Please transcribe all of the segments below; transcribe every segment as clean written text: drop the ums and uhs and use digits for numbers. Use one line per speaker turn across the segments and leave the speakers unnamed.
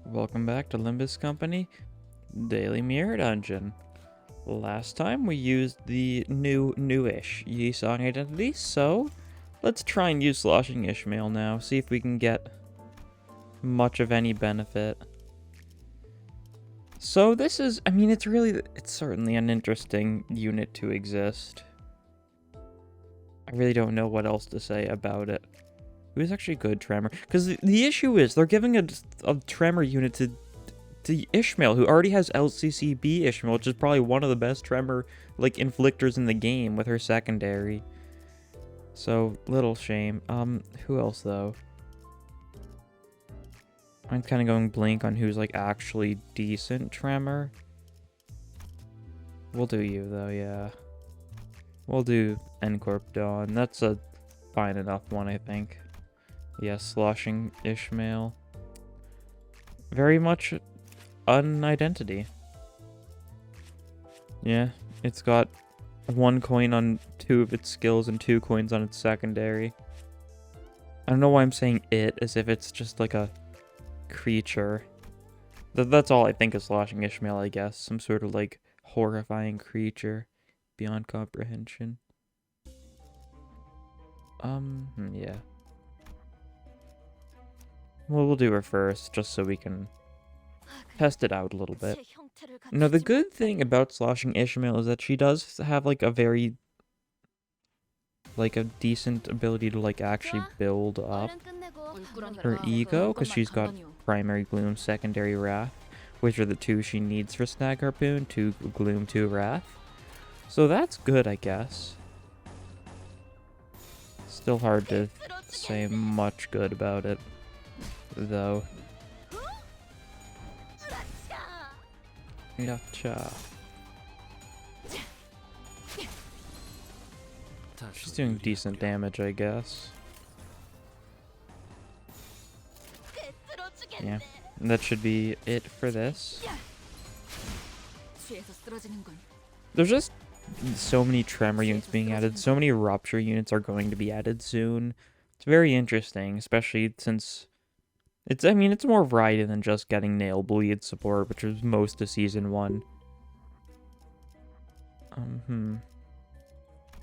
Welcome back to Limbus Company Daily Mirror Dungeon. Last time we used the newish Yisong identity, so let's try and use Sloshing Ishmael now, see if we can get much of any benefit. So this is, it's certainly an interesting unit to exist. I really don't know what else to say about it. Who's actually good Tremor? Because the issue is they're giving a Tremor unit to Ishmael, who already has LCCB Ishmael, which is probably one of the best Tremor inflictors in the game with her secondary. So little shame. Who else though? I'm kind of going blank on who's actually decent Tremor. We'll do you though, yeah. We'll do N-Corp Dawn. That's a fine enough one, I think. Yeah, Sloshing Ishmael. Very much unidentity. Yeah, it's got 1 coin on 2 of its skills and 2 coins on its secondary. I don't know why I'm saying it as if it's just like a creature. That's all I think of Sloshing Ishmael, I guess. Some sort of horrifying creature beyond comprehension. Yeah. Well, we'll do her first, just so we can test it out a little bit. Now, the good thing about Sloshing Ishmael is that she does have, a very, a decent ability to, actually build up her ego, because she's got Primary Gloom, Secondary Wrath, which are the 2 she needs for Snag Harpoon, 2 Gloom, 2 Wrath. So that's good, I guess. Still hard to say much good about it, though. Yacha. She's doing decent damage, I guess. Yeah, and that should be it for this. There's just so many Tremor units being added. So many Rupture units are going to be added soon. It's very interesting, especially since it's more variety than just getting Nail Bleed support, which was most of Season 1.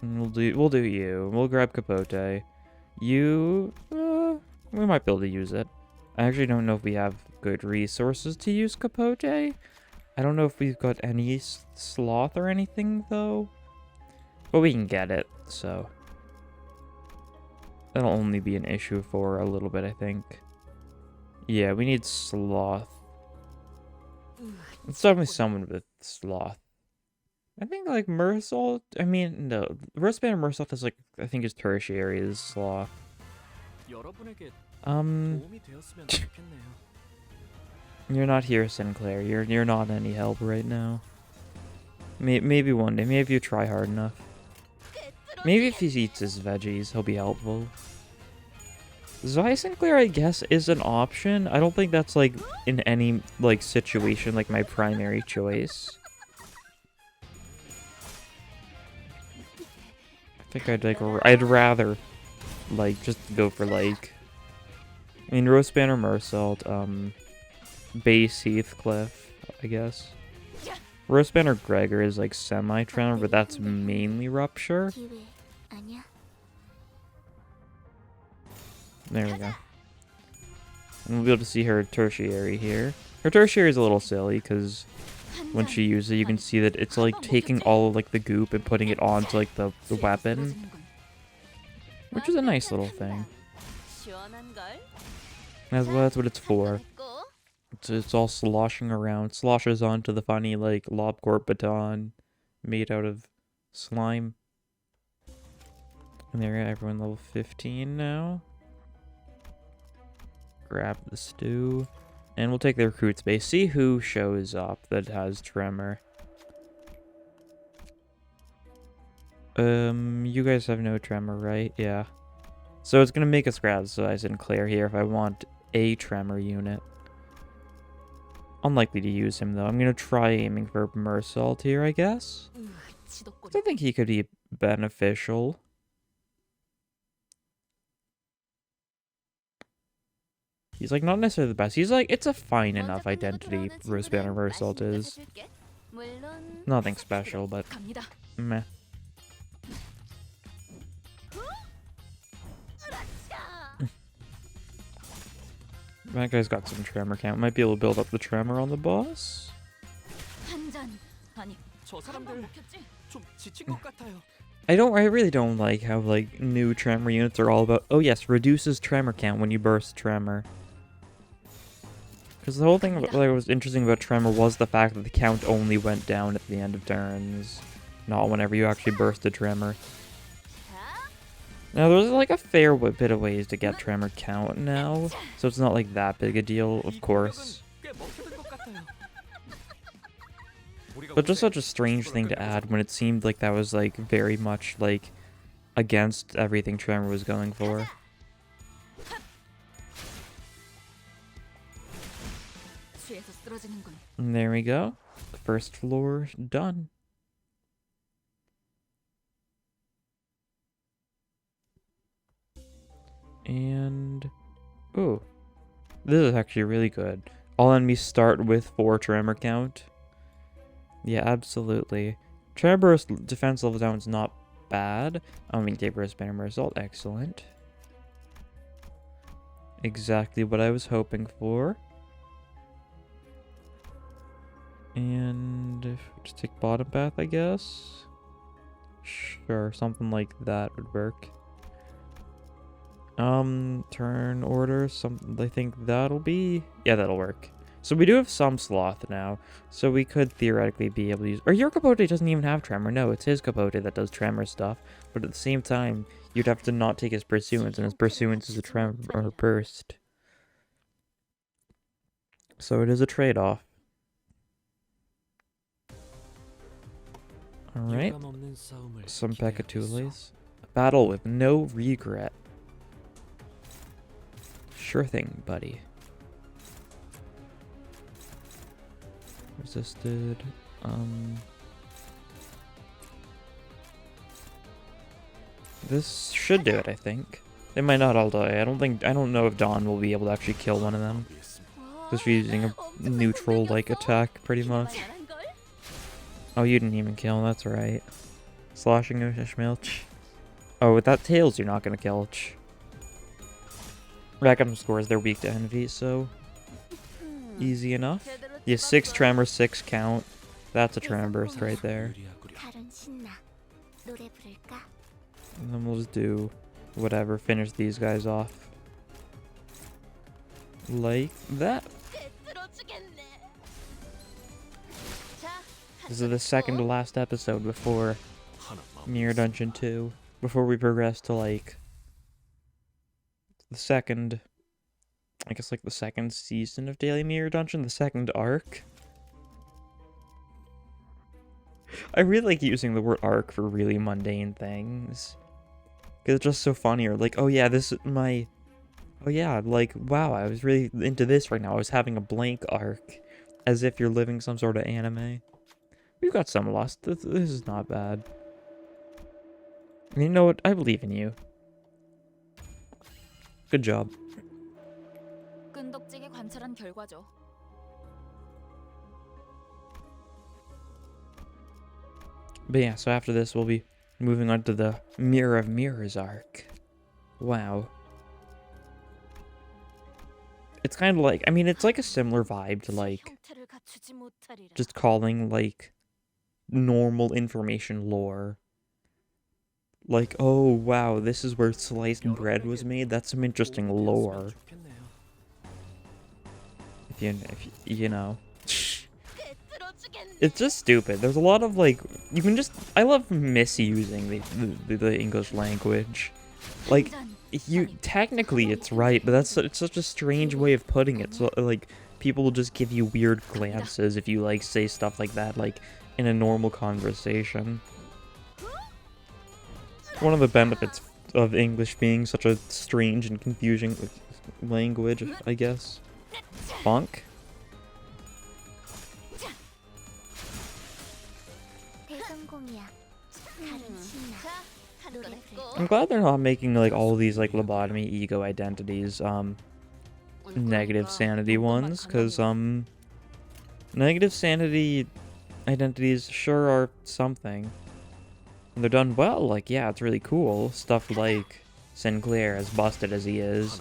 We'll do you. We'll grab Capote. You, we might be able to use it. I actually don't know if we have good resources to use Capote. I don't know if we've got any sloth or anything, though. But we can get it, so. That'll only be an issue for a little bit, I think. Yeah, we need sloth. It's definitely someone with sloth. I think, Mersault, no. Wristband and Mersault is, I think his tertiary is sloth. You're not here, Sinclair. You're not any help right now. Maybe one day. Maybe if you try hard enough. Maybe if he eats his veggies, he'll be helpful. Zai Sinclair, I guess, is an option. I don't think that's, in any, situation, my primary choice. I think I'd rather, just go for, Roast Banner Mersault, Base Heathcliff, I guess. Roast Banner Gregor is, semi-Tremor, but that's mainly Rupture. There we go. And we'll be able to see her tertiary here. Her tertiary is a little silly, because when she uses it, you can see that it's, taking all of, the goop and putting it onto, the weapon. Which is a nice little thing. That's what it's for. It's all sloshing around. Sloshes onto the funny, Lobcorp baton made out of slime. And there, everyone level 15 now. Grab the stew. And we'll take the recruit space. See who shows up that has Tremor. You guys have no Tremor, right? Yeah. So it's gonna make us grab Zai Sinclair here if I want a Tremor unit. Unlikely to use him, though. I'm gonna try aiming for Mersault here, I guess. I think he could be beneficial. He's like not necessarily the best. He's like it's a fine enough identity. Roast Banner Assault is nothing special, but meh. That guy's got some tremor count. Might be able to build up the tremor on the boss. I really don't like how like new tremor units are all about, oh yes, reduces tremor count when you burst tremor. Because the whole thing that was interesting about tremor was the fact that the count only went down at the end of turns, not whenever you actually burst a tremor. Now there's like a fair bit of ways to get tremor count now, so it's not like that big a deal, of course. But just such a strange thing to add when it seemed like that was like very much like against everything Tremor was going for. And there we go. The first floor done. And ooh, this is actually really good. All enemies start with 4 tremor count. Yeah, absolutely. Tremor burst defense level down is not bad. I mean, Burst Banner Assault, excellent. Exactly what I was hoping for. And just take bottom path, I guess. Sure, something like that would work. Turn order, I think that'll be, yeah, that'll work. So we do have some sloth now, so we could theoretically be able to use, or your Capote doesn't even have tremor. No, it's his Capote that does tremor stuff, but at the same time, you'd have to not take his pursuance, and his pursuance is a tremor or burst. So it is a trade-off. Alright, some Pekatules. A battle with no regret. Sure thing, buddy. Resisted. This should do it, I think. They might not all die. I don't know if Dawn will be able to actually kill one of them. Just using a neutral-like attack, pretty much. Oh, you didn't even kill, that's right. Sloshing Ishmael. Oh, with that Tails, you're not gonna kill. Rack up some scores, they're weak to envy, so easy enough. Yeah, 6 tremor, 6 count. That's a tremor burst right there. And then we'll just do whatever, finish these guys off. Like that. This is the second to last episode before Mirror Dungeon 2. Before we progress to like the second, I guess like the second season of Daily Mirror Dungeon, the second arc. I really like using the word arc for really mundane things. Because it's just so funny. Or like, oh yeah, this is my, oh yeah, like, wow, I was really into this right now. I was having a blank arc. As if you're living some sort of anime. We've got some lust. This is not bad. You know what? I believe in you. Good job. But yeah, so after this, we'll be moving on to the Mirror of Mirrors arc. Wow. It's kind of like, I mean, it's like a similar vibe to like just calling like normal information lore. Like, oh wow, this is where sliced bread was made. That's some interesting lore. If you know. It's just stupid. There's a lot of like, you can just, I love misusing the English language. Like, technically it's right, but it's such a strange way of putting it. So like, people will just give you weird glances if you like say stuff like that, like in a normal conversation. One of the benefits of English being such a strange and confusing language, I guess. Bonk. I'm glad they're not making like all these like lobotomy ego identities negative sanity ones, because, negative sanity identities sure are something. And they're done well, like, yeah, it's really cool. Stuff like Sinclair, as busted as he is.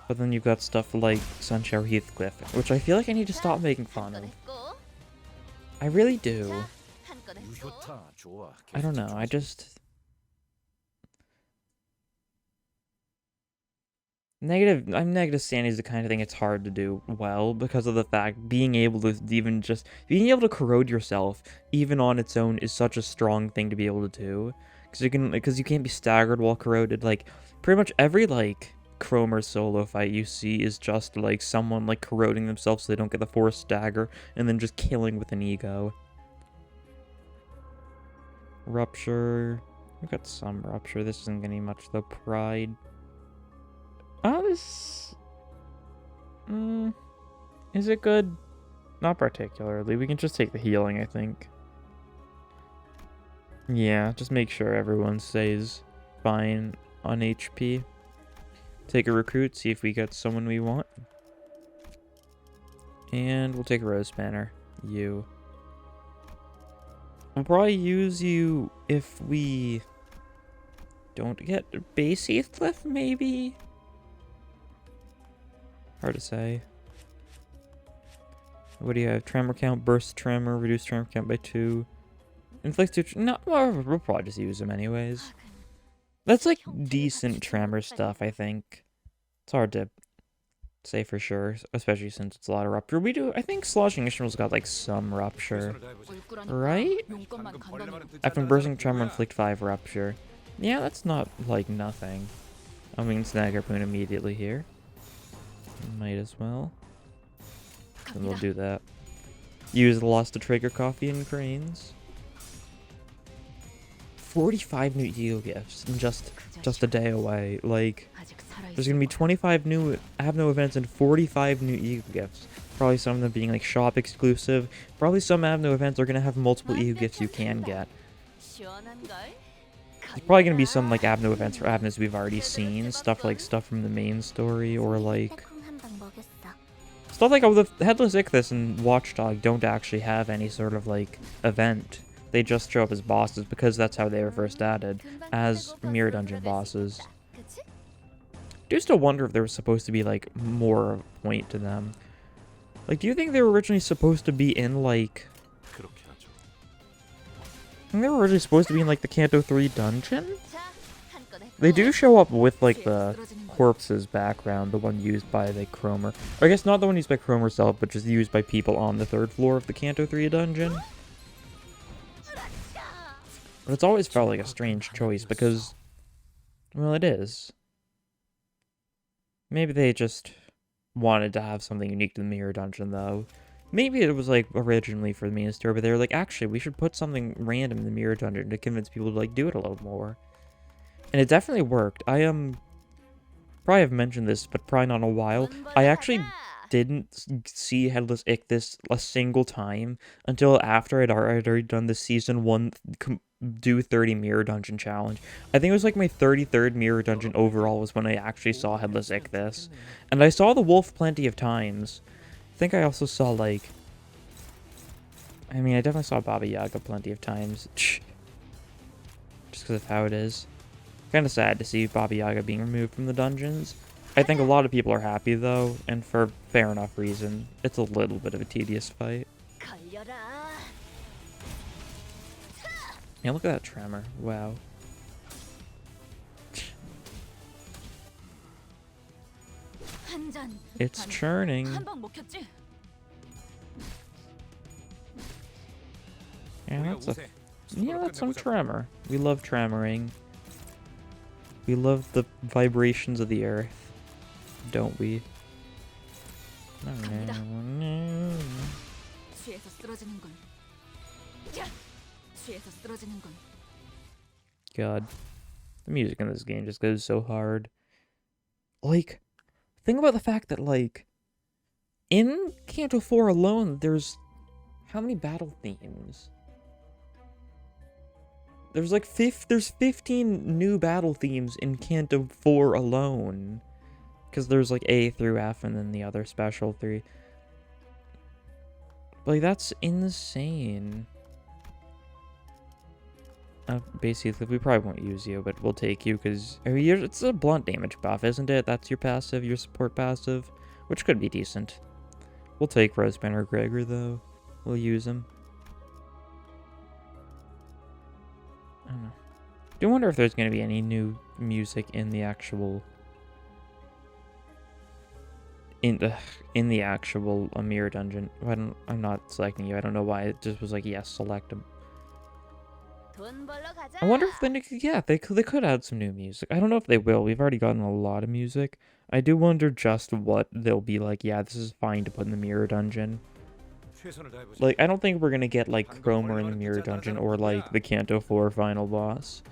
But then you've got stuff like Sunshine Heathcliff, which I feel like I need to stop making fun of. I really do. I don't know, negative sanity is the kind of thing it's hard to do well because of the fact being able to corrode yourself even on its own is such a strong thing to be able to do. Because you can't be staggered while corroded. Like, pretty much every, like, Cromer solo fight you see is just, like, someone, like, corroding themselves so they don't get the force stagger, and then just killing with an ego. Rupture. We've got some Rupture. This isn't getting much, though. Pride. Oh, this... is it good? Not particularly. We can just take the healing, I think. Yeah, just make sure everyone stays fine on HP. Take a recruit, see if we get someone we want. And we'll take a Rose Banner. You. We'll probably use you if we don't get base Heathcliff, maybe? Hard to say. What do you have? Tremor count, burst tremor, reduce tremor count by 2. Inflicts 2... No, we'll probably just use them anyways. That's like decent tremor stuff, I think. It's hard to say for sure, especially since it's a lot of Rupture. I think Sloshing Ishmael's got like some Rupture. Right? After bursting tremor, inflict 5 Rupture. Yeah, that's not like nothing. I mean, snag Harpoon immediately here. Might as well. And we'll do that. Use the loss to trigger Coffee and Cranes. 45 new Ego gifts in just a day away. Like, there's gonna be 25 new Avno events and 45 new Ego gifts. Probably some of them being like shop exclusive. Probably some Avno events are gonna have multiple Ego gifts you can get. There's probably gonna be some like Avno events for Avnos we've already seen. Stuff from the main story, or like stuff like, oh, the Headless Ichthys and Watchdog don't actually have any sort of like event. They just show up as bosses because that's how they were first added, as Mirror Dungeon bosses. I do still wonder if there was supposed to be, like, more of a point to them. Like, do you think they were originally supposed to be in, like... I think they were originally supposed to be in, like, the Kanto 3 dungeon? They do show up with, like, the corpse's background, the one used by, like, Cromer. Or I guess not the one used by Cromer herself, but just used by people on the 3rd floor of the Kanto 3 dungeon. But it's always felt like a strange choice because, well, it is. Maybe they just wanted to have something unique to the Mirror Dungeon, though. Maybe it was, like, originally for the main story, but they were like, actually, we should put something random in the Mirror Dungeon to convince people to, like, do it a little more. And it definitely worked. I, probably have mentioned this, but probably not in a while. I actually didn't see Headless Ichthys a single time until after I'd already done the Season 1 do 30 Mirror Dungeon challenge. I think it was like my 33rd Mirror Dungeon overall was when I actually saw Headless Ichthys. And I saw the Wolf plenty of times. I think I also saw, like... I mean, I definitely saw Baba Yaga plenty of times. Just because of how it is. Kind of sad to see Baba Yaga being removed from the dungeons. I think a lot of people are happy, though, and for fair enough reason. It's a little bit of a tedious fight. Yeah, look at that tremor. Wow. It's churning. Yeah, that's some tremor. We love tremoring. We love the vibrations of the earth. Don't we? God. The music in this game just goes so hard. Like, think about the fact that, like, in Kanto 4 alone, there's... How many battle themes? There's like there's 15 new battle themes in Kanto 4 alone. Because there's like A through F and then the other special 3. Like, that's insane. Basically, we probably won't use you, but we'll take you because it's a blunt damage buff, isn't it? That's your passive, your support passive, which could be decent. We'll take Rosebanner Gregor, though. We'll use him. I don't know. Do wonder if there's going to be any new music in the actual... In the actual Amir dungeon. I'm not selecting you. I don't know why. It just was like, yes, select him. I wonder if they could add some new music. I don't know if they will. We've already gotten a lot of music. I do wonder just what they'll be like. Yeah, this is fine to put in the mirror dungeon. Like, I don't think we're gonna get like Cromer in the mirror dungeon or like the Kanto 4 final boss.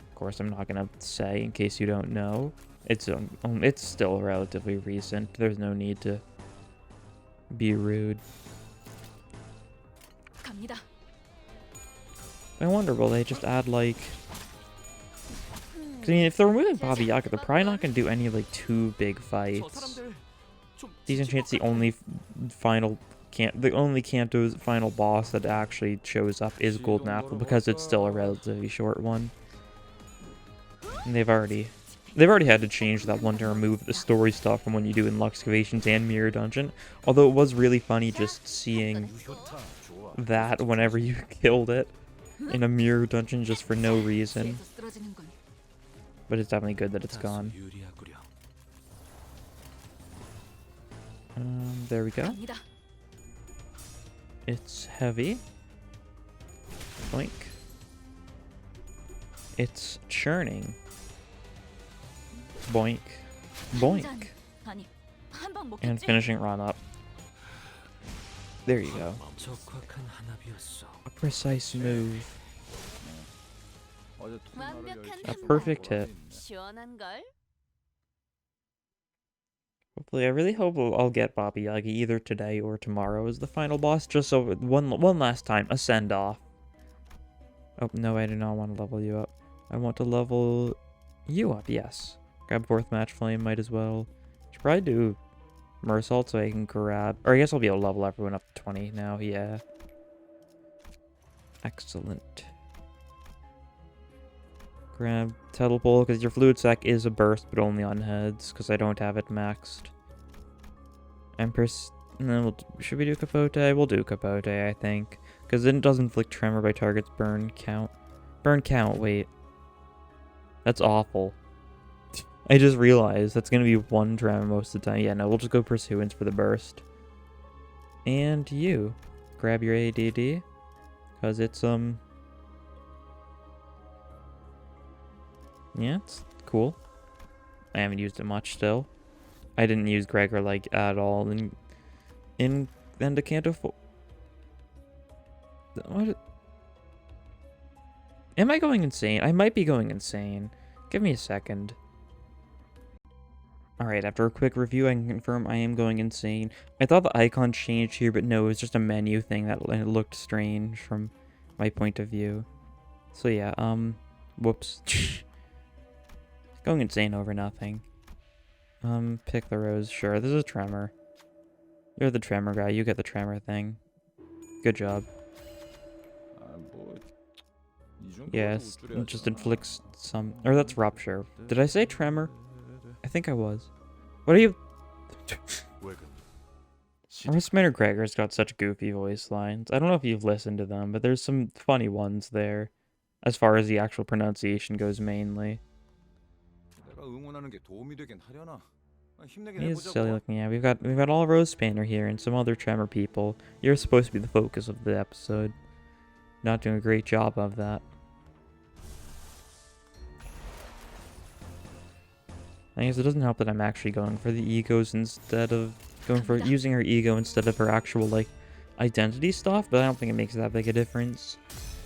Of course, I'm not gonna say in case you don't know. It's still relatively recent. There's no need to be rude. I wonder, will they just add, like... Cause, I mean, if they're removing Baba Yaga, they're probably not going to do any, like, too big fights. Disenchant's the only the only Kanto's final boss that actually shows up is Golden Apple, because it's still a relatively short one. And they've already had to change that one to remove the story stuff from when you do in Luxcavations and Mirror Dungeon. Although it was really funny just seeing that whenever you killed it in a mirror dungeon just for no reason. But it's definitely good that it's gone. There we go. It's heavy. Boink. It's churning. Boink. Boink. And finishing run up. There you go. A precise move. A perfect hit. Hopefully, I really hope I'll get Baba Yaga either today or tomorrow as the final boss, just so one last time, a send-off. Oh, no, I do not want to level you up. I want to level you up, yes. Grab 4th Match Flame, might as well. Should probably do Mersault so I can grab... Or I guess I'll be able to level everyone up to 20 now, yeah. Excellent. Grab Telepole, because your Fluid Sac is a burst, but only on heads, because I don't have it maxed. Empress... No, should we do Capote? We'll do Capote, I think. Because it does inflict Tremor by target's burn count. Burn count, wait. That's awful. I just realized that's going to be 1 Tremor most of the time. Yeah, no, we'll just go Pursuance for the burst. And you. Grab your ADD. Because it's, yeah, it's cool. I haven't used it much still. I didn't use Gregor, like, at all in the Kanto 4. What? Am I going insane? I might be going insane. Give me a second. Alright, after a quick review, I can confirm I am going insane. I thought the icon changed here, but no, it was just a menu thing that looked strange from my point of view. So yeah, whoops. Going insane over nothing. Pick the rose, sure, this is a Tremor. You're the Tremor guy, you get the Tremor thing. Good job. Yes, it just inflicts some... Or that's Rupture. Did I say Tremor? I think I was. What are you... Rosebanner Gregor's got such goofy voice lines. I don't know if you've listened to them, but there's some funny ones there. As far as the actual pronunciation goes, mainly. He's silly looking. Yeah, we've got all Rosebanner here and some other Tremor people. You're supposed to be the focus of the episode. Not doing a great job of that. I guess it doesn't help that I'm actually going for the egos instead of using her ego instead of her actual, like, identity stuff, but I don't think it makes that big a difference.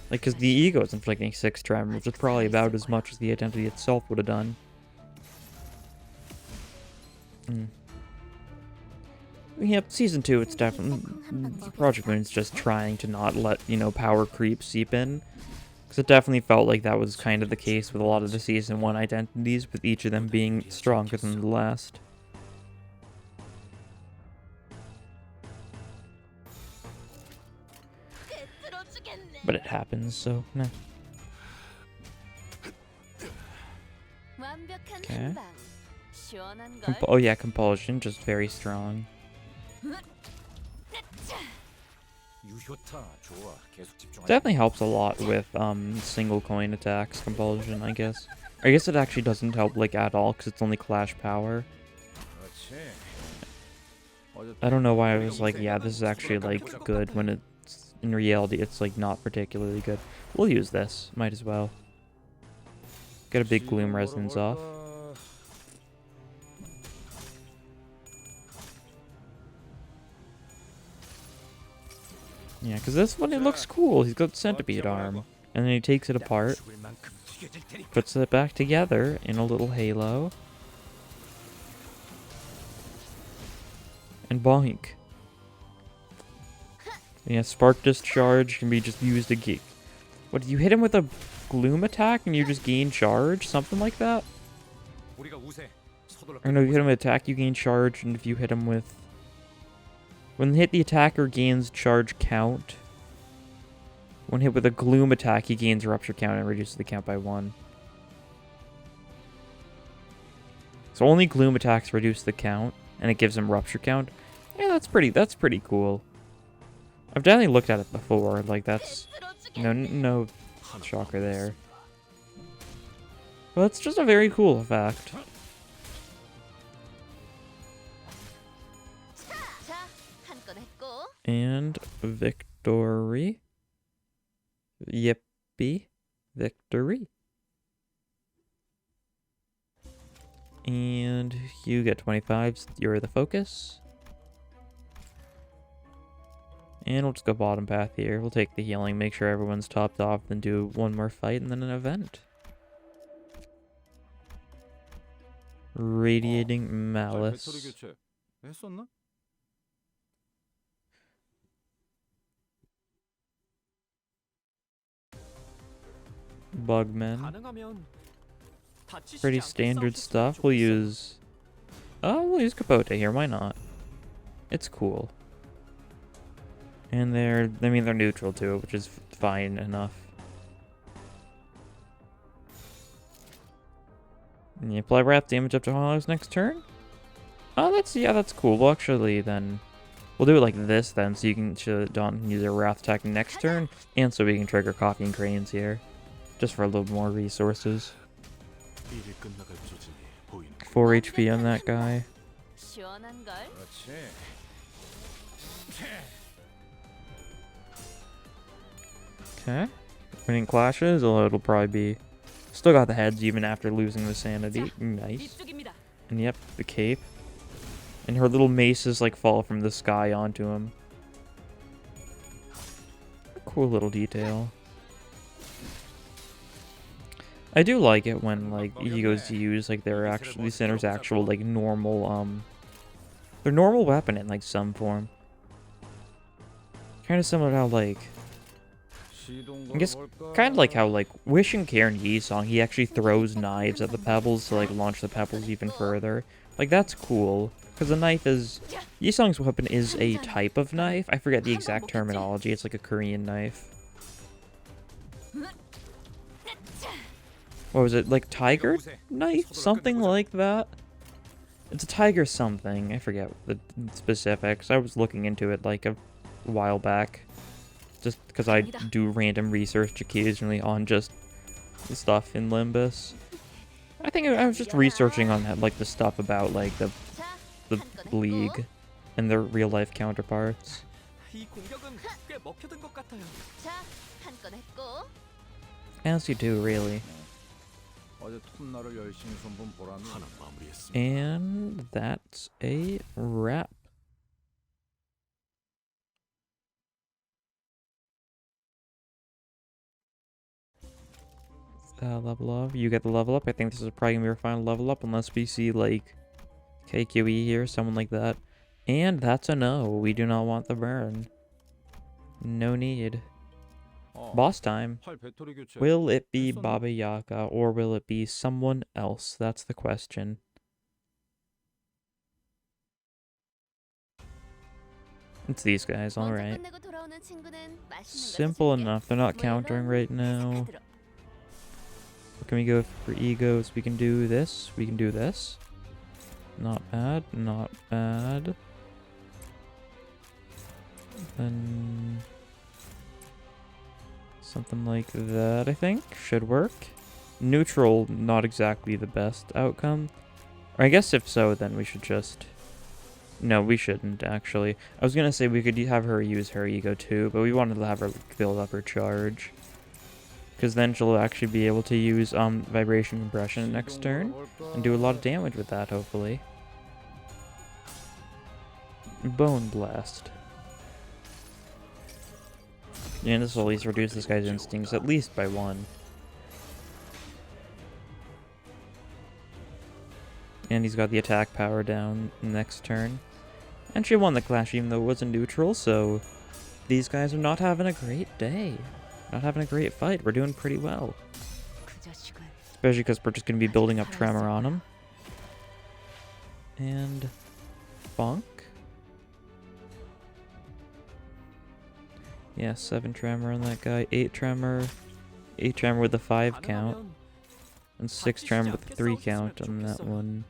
Like, because the ego is inflicting 6 Tremor, which is probably about as much as the identity itself would have done. Yep, Season 2, it's definitely... Project Moon's just trying to not let, you know, power creep seep in. Because it definitely felt like that was kind of the case with a lot of the Season 1 identities, with each of them being stronger than the last. But it happens, so nah. Okay. Oh yeah, compulsion, just very strong. Definitely helps a lot with single coin attacks, compulsion, I guess. I guess it actually doesn't help like at all because it's only clash power. I don't know why I was like, yeah, this is actually like good when it's in reality it's like not particularly good. We'll use this, might as well. Get a big gloom resonance off. Yeah, because this one, it looks cool. He's got centipede arm. And then he takes it apart, puts it back together in a little halo. And boink. Yeah, spark discharge can be just used to get... What, you hit him with a gloom attack and you just gain charge? Something like that? Or no, you hit him with attack, you gain charge, and if you hit him with... When hit, the attacker gains charge count. When hit with a gloom attack, he gains rupture count and reduces the count by 1. So only gloom attacks reduce the count, and it gives him rupture count. Yeah, that's pretty cool. I've definitely looked at it before, like that's no shocker there. Well, it's just a very cool effect. And victory. Yippee. Victory. And you get 25s. You're the focus. And we'll just go bottom path here. We'll take the healing, make sure everyone's topped off, then do one more fight, and then an event. Radiating Malice. Bugmen. Pretty standard stuff. We'll use Capote here, why not? It's cool. And they're neutral too, which is fine enough. And you apply wrath damage up to Hollows next turn? Oh, that's cool. Well, actually, then we'll do it like this then, so you can Dawn can use a wrath attack next turn, and so we can trigger Coffee and Cranes here, just for a little more resources. 4 HP on that guy. Okay. Winning clashes, although it'll probably be... Still got the heads even after losing the sanity. Nice. And yep, the cape. And her little maces like fall from the sky onto him. Cool little detail. I do like it when like he goes to use like their center's actual like normal their normal weapon in like some form. Kind of similar to how like I guess kind of like how like Wish and Karen Yisong, he actually throws knives at the pebbles to like launch the pebbles even further. Like that's cool because the knife is Yisong's weapon is a type of knife. I forget the exact terminology. It's like a Korean knife. What was it, like tiger knife? Something like that? It's a tiger something. I forget the specifics. I was looking into it like a while back. Just because I do random research occasionally on just the stuff in Limbus. I think I was just researching on that, like the stuff about like the league and their real life counterparts. As you do, really. And that's a wrap. Level up. You get the level up. I think this is probably gonna be our final level up unless we see like KQE here, someone like that. And that's a no. We do not want the burn. No need. Boss time. Will it be Baba Yaga or will it be someone else? That's the question. It's these guys, alright. Simple enough. They're not countering right now. What can we go for egos? We can do this. We can do this. Not bad. Not bad. Then something like that, I think, should work. Neutral, not exactly the best outcome. Or I guess if so, then we should just... No, we shouldn't, actually. I was gonna say we could have her use her ego too, but we wanted to have her build up her charge. Because then she'll actually be able to use vibration compression next turn and do a lot of damage with that, hopefully. Bone Blast. Yeah, this will at least reduce this guy's instincts at least by 1. And he's got the attack power down next turn. And she won the clash even though it wasn't neutral, so these guys are not having a great day. Not having a great fight. We're doing pretty well. Especially because we're just going to be building up Tremor on them. And... Bonk. Yeah, 7 Tremor on that guy. 8 Tremor. 8 Tremor with a 5 count. And 6 Tremor with a 3 count on that one.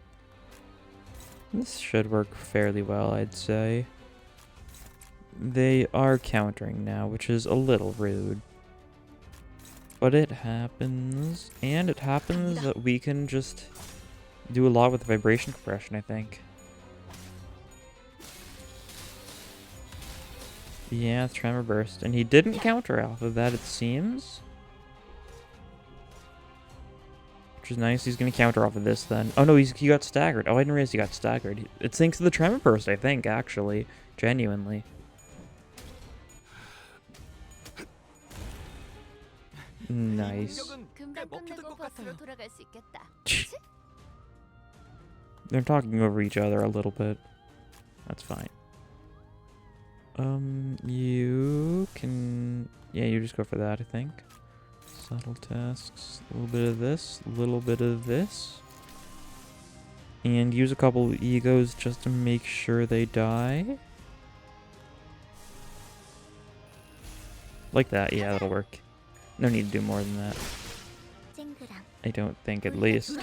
This should work fairly well, I'd say. They are countering now, which is a little rude. But it happens. And it happens that we can just do a lot with vibration compression, I think. Yeah, Tremor Burst. And he didn't counter off of that, it seems. Which is nice. He's going to counter off of this then. Oh no, he got staggered. Oh, I didn't realize he got staggered. It's thanks to the Tremor Burst, I think, actually. Genuinely. Nice. They're talking over each other a little bit. That's fine. You can... Yeah, you just go for that, I think. Subtle tasks. A little bit of this. A little bit of this. And use a couple of egos just to make sure they die. Like that. Yeah, that'll work. No need to do more than that. I don't think, at least.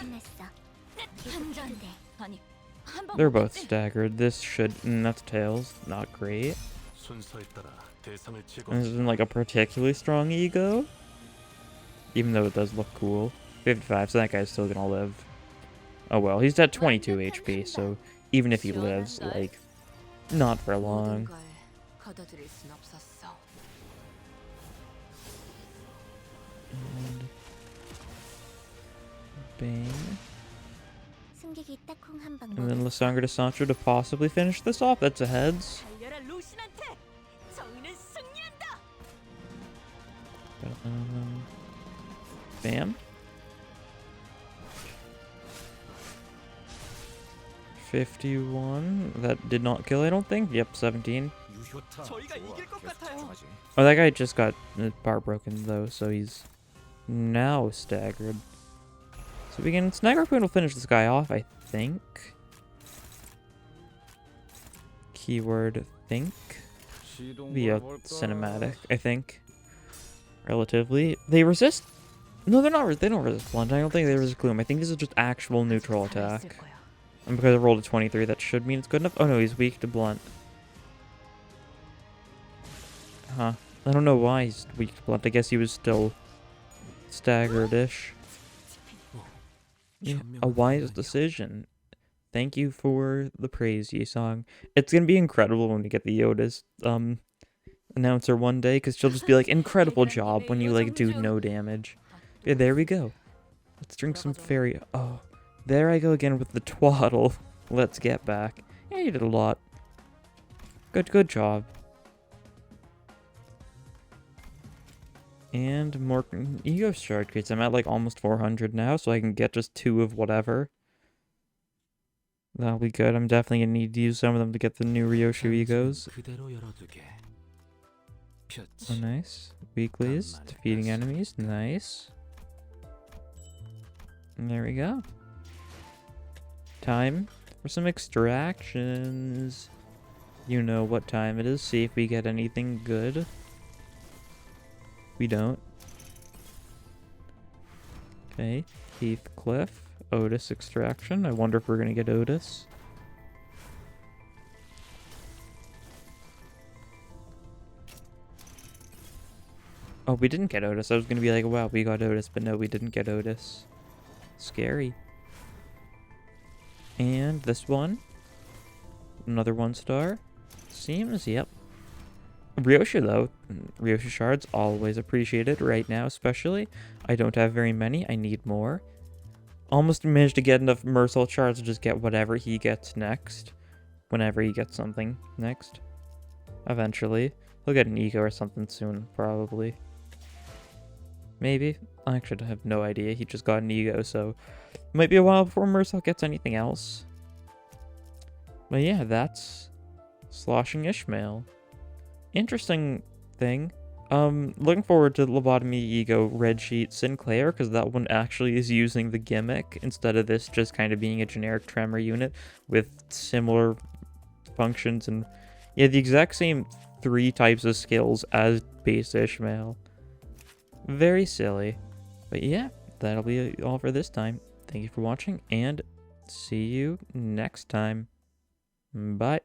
They're both staggered. This should... that's tails. Not great. And this isn't like a particularly strong ego. Even though it does look cool. 55, so that guy's still gonna live. Oh well, he's at 22 HP, so even if he lives, like, not for long. And bang. And then Lasangre de Sancho to possibly finish this off. That's a heads. Bam. 51. That did not kill, I don't think. Yep, 17. Oh, that guy just got his bar broken, though, so he's now staggered. So we can... Snaggerpoon will finish this guy off, I think. Keyword think. Via cinematic, I think. Relatively. They resist... No, they're not. They don't resist blunt. I don't think they resist gloom. I think this is just actual neutral attack. And because I rolled a 23, that should mean it's good enough. Oh no, he's weak to blunt. Huh. I don't know why he's weak to blunt. I guess he was still staggered-ish. Yeah, a wise decision. Thank you for the praise, Yi-Song. It's gonna be incredible when we get the Yoda's announcer one day, because she'll just be like, incredible job when you like do no damage. Yeah, there we go. Let's drink some fairy. Oh, there I go again with the twaddle. Let's get back. Yeah, you did a lot. Good job. And more ego shard crates. I'm at like almost 400 now, so I can get just 2 of whatever. That'll be good. I'm definitely gonna need to use some of them to get the new Ryoshu egos. Oh, nice. Weeklies. Defeating enemies. Nice. And there we go. Time for some extractions. You know what time it is. See if we get anything good. We don't. Okay. Heathcliff. Otis extraction. I wonder if we're going to get Otis. Oh, we didn't get Otis. I was going to be like, wow, we got Otis. But no, we didn't get Otis. Scary. And this one. Another 1-star. Seems, yep. Ryosha, though. Ryosha shards, always appreciated right now, especially. I don't have very many. I need more. Almost managed to get enough Mercil shards to just get whatever he gets next. Whenever he gets something next. Eventually. He'll get an ego or something soon, probably. Maybe. I actually have no idea. He just got an ego, so... It might be a while before Mercil gets anything else. But yeah, that's... Sloshing Ishmael. Interesting thing. Looking forward to Lobotomy Ego Red Sheet Sinclair, because that one actually is using the gimmick instead of this just kind of being a generic tremor unit with similar functions and yeah, the exact same 3 types of skills as base Ishmael. Very silly. But yeah, that'll be all for this time. Thank you for watching, and see you next time. Bye.